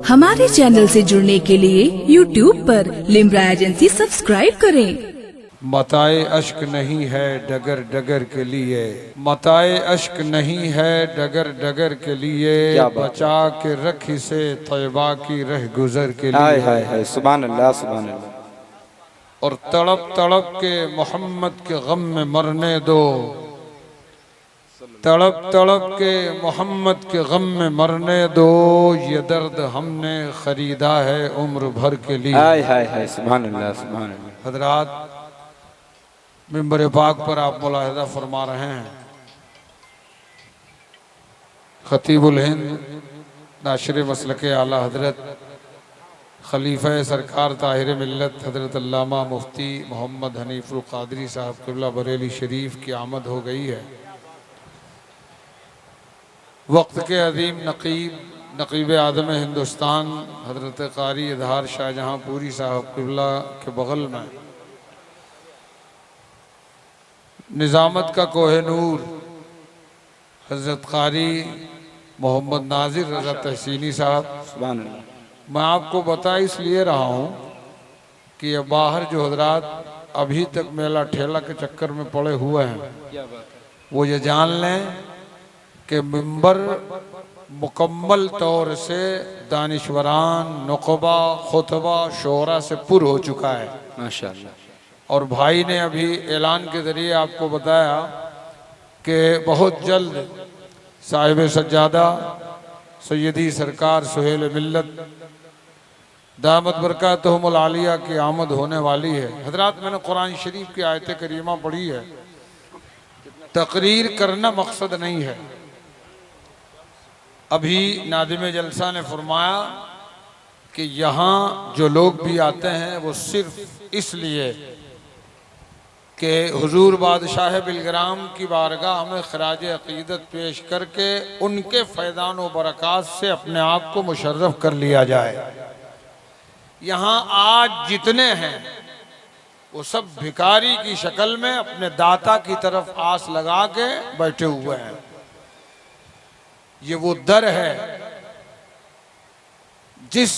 हमारे चैनल से जुड़ने के लिए YouTube पर लिम्रा एजेंसी सब्सक्राइब करें। मताए अश्क नहीं है डगर डगर के लिए, मताए अश्क नहीं है डगर डगर के लिए, बचा के रख इसे तैयबा की रह गुजर के लिए। हाय हाय हाय, सुभान अल्लाह सुभान अल्लाह। और तड़प तड़प के मोहम्मद के गम में मरने दो, तड़प तड़प के मोहम्मद के गम में मरने दो, ये दर्द हमने खरीदा है उम्र भर के लिए। हाय हाय हाय, सुभान अल्लाह सुभान अल्लाह। हजरात, मिंबर पाक पर आप मुलाहिजा फरमा रहे हैं, खतीबुल हिंद नाशिर मसलक आला हजरत खलीफा सरकार ताहिर मिल्लत हजरत अल्लामा मुफ्ती मोहम्मद हनीफुल कादरी साहब क़िबला बरेली शरीफ की आमद हो गई है। वक्त के अजीम नकीब आदम हिंदुस्तान हजरत कारी इजहार शाहजहाँपुरी साहब क़िबला के बगल में निज़ामत का कोहिनूर हजरत कारी मोहम्मद नाजिर रज़ा तहसीनी साहब, सुभान अल्लाह। मैं आपको बता इसलिए रहा हूँ कि ये बाहर जो हजरात अभी तक मेला ठेला के चक्कर में पड़े हुए हैं, वो ये जान लें कि मिंबर मुकम्मल तौर से दानिशवरान नुक़बा खुतबा शोरा से पुर हो चुका है माशाअल्लाह। और भाई ने अभी ऐलान के ज़रिए आपको बताया कि बहुत जल्द साहिब सज्जादा सैयदी सरकार सुहेल मिल्लत दामत बरकातहुमुल आलिया की आमद होने वाली है। हजरात, मैंने कुरान शरीफ की आयत करीमा पढ़ी है, तकरीर करना मकसद नहीं है। अभी नादिम जलसा ने फरमाया कि यहाँ जो लोग भी आते हैं वो सिर्फ इसलिए कि हुजूर बादशाह बिलग्राम की बारगाह में खराज अक़ीदत पेश करके उनके फैज़ान व बरक़ात से अपने आप को मुशर्रफ कर लिया जाए। यहाँ आज जितने हैं वो सब भिखारी की शक्ल में अपने दाता की तरफ आस लगा के बैठे हुए हैं। ये वो दर है जिस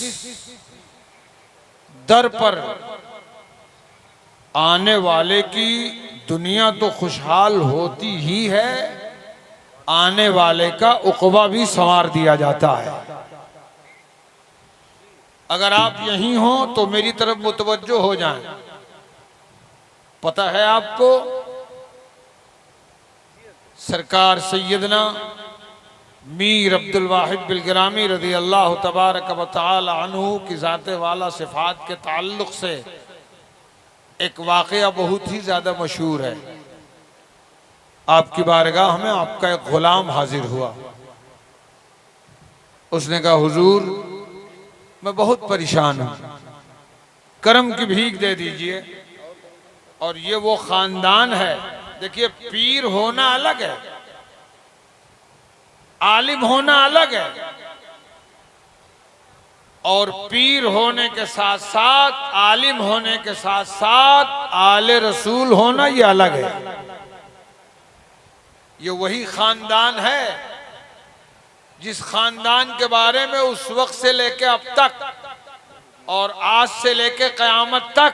दर पर आने वाले की दुनिया तो खुशहाल होती ही है, आने वाले का उक़बा भी संवार दिया जाता है। अगर आप यहीं हो तो मेरी तरफ मुतवज्जो हो जाएं। पता है आपको, सरकार सैयदना मीर अब्दुल वाहिद बिलग्रामी रज़ी अल्लाह तबारक व तआला अन्हु की ज़ाते वाला सिफ़ात के ताल्लुक़ से एक वाक़या बहुत ही ज़्यादा मशहूर है। आपकी बारगाह में आपका एक ग़ुलाम हाजिर हुआ। उसने कहा, हुजूर मैं बहुत परेशान हूँ, करम की भीख दे दीजिए। और ये वो ख़ानदान है, देखिए पीर होना अलग है, आलिम होना अलग है, और पीर होने के साथ साथ आलिम होने के साथ साथ आले रसूल होना ये अलग है। ये वही खानदान है जिस खानदान के बारे में उस वक्त से लेके अब तक और आज से लेके क़यामत तक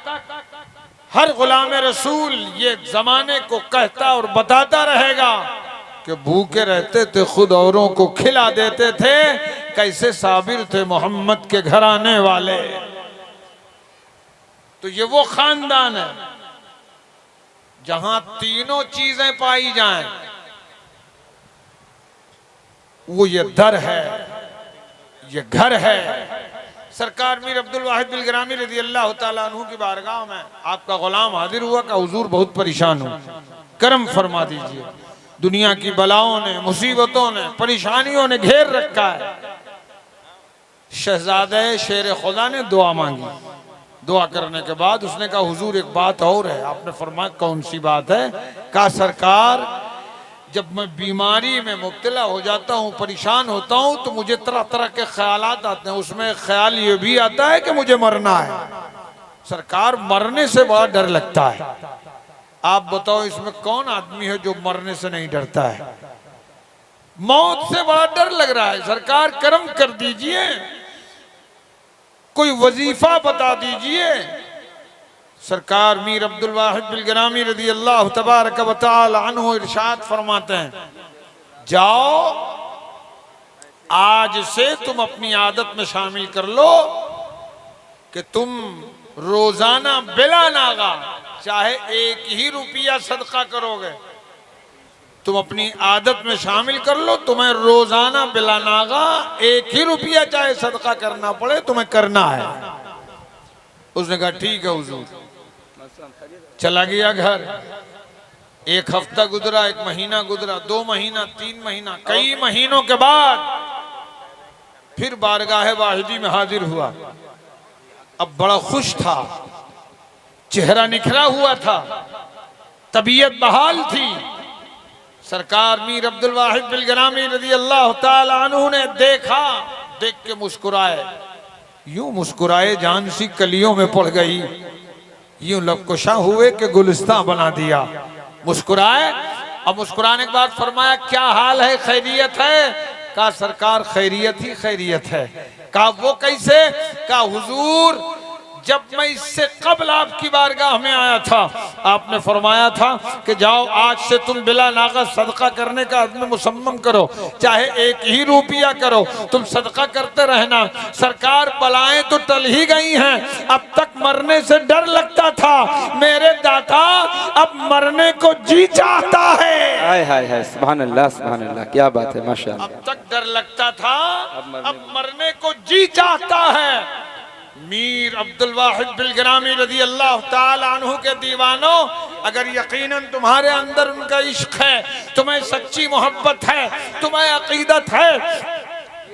हर गुलाम रसूल ये जमाने को कहता और बताता रहेगा कि भूखे रहते थे खुद औरों को खिला देते थे, कैसे साबिर थे मोहम्मद के घर आने वाले। तो ये वो खानदान है जहां तीनों चीजें पाई जाएं, वो ये दर है, ये घर है। सरकार मीर अब्दुल वाहिद बिलग्रामी रज़ी अल्लाह तआला अन्हु की बारगाह में आपका गुलाम हाजिर हुआ का हुजूर बहुत परेशान हूं, करम फरमा दीजिए। दुनिया की बलाओं ने, मुसीबतों ने, परेशानियों ने घेर रखा है। शहजादे शेर खुदा ने दुआ मांगी। दुआ करने के बाद उसने कहा, हुजूर एक बात और है। आपने फरमाया कौन सी बात है? कहा, सरकार जब मैं बीमारी में मुब्तला हो जाता हूँ, परेशान होता हूँ, तो मुझे तरह तरह के ख्यालात आते हैं। उसमें ख्याल ये भी आता है कि मुझे मरना है। सरकार मरने से बड़ा डर लगता है। आप बताओ इसमें कौन आदमी है जो मरने से नहीं डरता है? मौत से बड़ा डर लग रहा है। सरकार करम कर दीजिए, कोई वजीफा बता दीजिए। सरकार मीर अब्दुल वाहिद बिलग्रामी रज़ी अल्लाह तबारक व तआला अन्हु इरशाद फरमाते हैं, जाओ आज से तुम अपनी आदत में शामिल कर लो कि तुम रोजाना बिला नागा चाहे 1 ही रुपया सदका करोगे। तुम अपनी आदत में शामिल कर लो, तुम्हें रोजाना बिला नागा 1 ही रुपया चाहे सदका करना पड़े तुम्हें करना है। उसने कहा ठीक है हुजूर। चला गया घर। 1 हफ्ता गुजरा, 1 महीना गुजरा, 2 महीना, 3 महीना, कई महीनों के बाद फिर बारगाह वाहिदी में हाजिर हुआ। अब बड़ा खुश था, चेहरा निखरा हुआ था, तबीयत बहाल थी। सरकार मीर अब्दुल वाहिद बिलग्रामी रज़ी अल्लाह ताला अन्हु ने देखा, देख के मुस्कुराए। यूं मुस्कुराए जान सी कलियों में पड़ गई, यूं लबकुशा हुए कि गुलिस्तां बना दिया। मुस्कुराए। अब मुस्कुराने के बाद फरमाया क्या हाल है, खैरियत है? कहा सरकार खैरियत ही खैरियत है। कहा वो कैसे? कहा हुजूर जब मैं इससे कबल आपकी बारगाह में आया था आपने फरमाया था कि जाओ आज से तुम बिला नागा सदका करने का अज़्म मुसम्मम करो, चाहे 1 ही रुपया करो, तुम सदका करते रहना। सरकार बलाएं तो टल ही गई हैं, अब तक मरने से डर लगता था, मेरे दाता अब मरने को जी चाहता है। हाय हाय हाय, सुभान अल्लाह सुभान अल्लाह, क्या बात है माशाअल्लाह। अब तक डर लगता था, अब मरने को जी चाहता है। मीर अब्दुल वाहिद बिलग्रामी रज़ी अल्लाह ताला अन्हु के दीवानों, अगर यकीनन तुम्हारे अंदर उनका इश्क है, तुम्हें सच्ची मोहब्बत है, तुम्हें अकीदत है,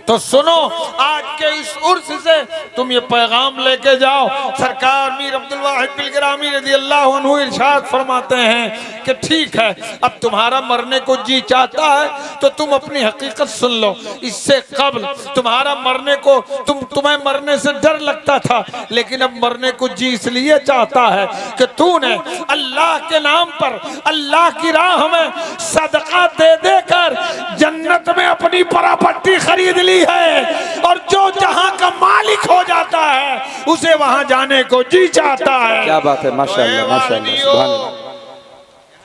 तो सुनो आज के इस उर्स से तुम ये पैगाम लेके जाओ। सरकार मीर अब्दुल वाहिद बिलग्रामी रज़ी अल्लाह अन्हु इरशाद फरमाते हैं कि ठीक है अब तुम्हारा मरने को जी चाहता है तो तुम अपनी हकीकत सुन लो। इससे कबल तुम्हारा मरने को तुम्हें मरने से डर लगता था, लेकिन अब मरने को जी इसलिए चाहता है कि तूने अल्लाह के नाम पर अल्लाह की राह में सदका दे देकर जन्नत में अपनी प्रॉपर्टी खरीद ली है, और जो जहां का मालिक हो जाता है उसे वहां जाने को जी चाहता है। क्या बात है माशाअल्लाह माशाअल्लाह सुभान अल्लाह।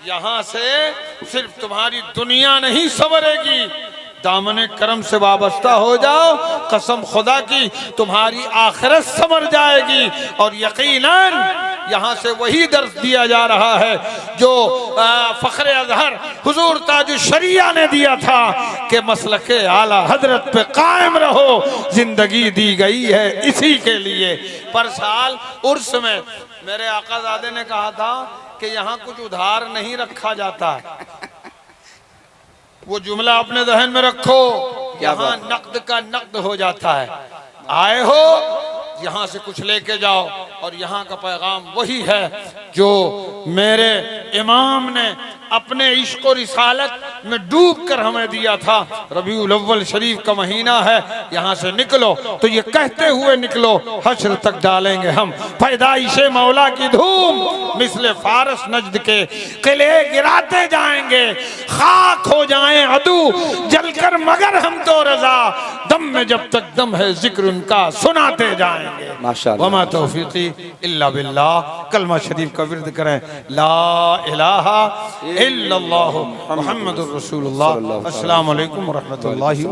यहां से सिर्फ तुम्हारी दुनिया नहीं संवरेगी, दामने करम से वाबस्ता हो जाओ, कसम खुदा की तुम्हारी आखिरत संवर जाएगी। और यकीनन यहाँ से वही दर्स दिया जा रहा है जो फख्रे अज़हर हुजूर ताजुल शरिया ने दिया था कि मसलके आला हजरत पे कायम रहो, जिंदगी दी गई है इसी के लिए। पर साल उर्स में मेरे आकाज़ादे ने कहा था कि यहाँ कुछ उधार नहीं रखा जाता है। वो जुमला अपने जहन में रखो, यहाँ नकद का नकद हो जाता है। आए हो यहाँ से कुछ लेके जाओ, और यहाँ का पैगाम वही है जो मेरे इमाम ने अपने इश्क और रिसालत में डूब कर हमें दिया था। रबीउल अव्वल शरीफ का महीना है, यहाँ से निकलो तो ये कहते हुए निकलो हश्र तक डालेंगे हम पैदाइशे मौला की धूम, मिसले फारस नजद के किले गिराते जाएंगे, खाक हो जाएं अदू जलकर मगर हम तो रजा, दम में जब तक दम है जिक्र उनका सुनाते जाएंगे। माशाअल्लाह। वमा तौफीकी इल्ला बिल्लाह। कलमा शरीफ का विर्द करें, ला इलाहा इल्लल्लाह मुहम्मदुर रसूलुल्लाह। अस्सलामु अलैकुम व रहमतुल्लाहि।